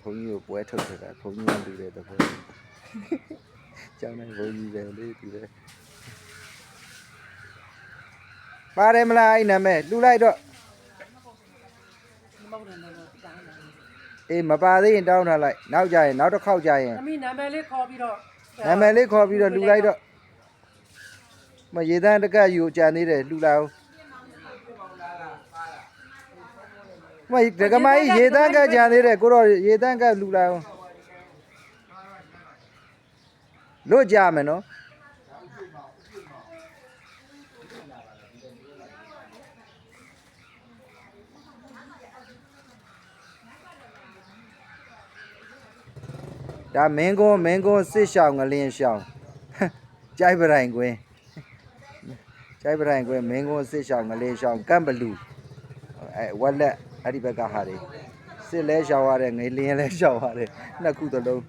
ဘုန်းကြီးကိုပွဲထုတ်ထတာဘုန်းကြီးကလူတဲ့တဘောကျောင်းတိုင်းဘုန်းကြီးပဲလေသူလေပါတယ်မလားအဲ့နာမည်လှူလိုက်တော့အေးမပါသေးရင်တောင်းထားလိုက်နောက်ကြရင်နောက်တစ်ခေါက်ကြရင်သမီးနာမည်လေးခေါ်ပြီးတော့နာမည်လေးခေါ်ပြီးတော့လှူလိုက်တော့မရေတန်းတကတ်ယူကြံသေးတယ်လှူလိုက်အောင်မဒကမကြီးရေတန်းကကြံသေးတယ်ကိုတော့ရေတန်းကလှူလိုက်အောင်လွတ်ကြမယ်နော်ဒါမင်းကုန်းစစ်ရှောင်းငလင်းရှောင်းကြိုက်ပရိုင်ကွင်းကြိုက်ပရိုင်ကွင်းမင်းကုန်းစစ်ရှောင်းငလင်းရှောင်းကမ်ဘလူအဲဝက်လက်အဲ့ဒီဘက်ကဟာတွေစစ်လဲရှောင်းရတယ်ငလင်းလဲရှောင်းရတယ်နှစ်ခုသလုံး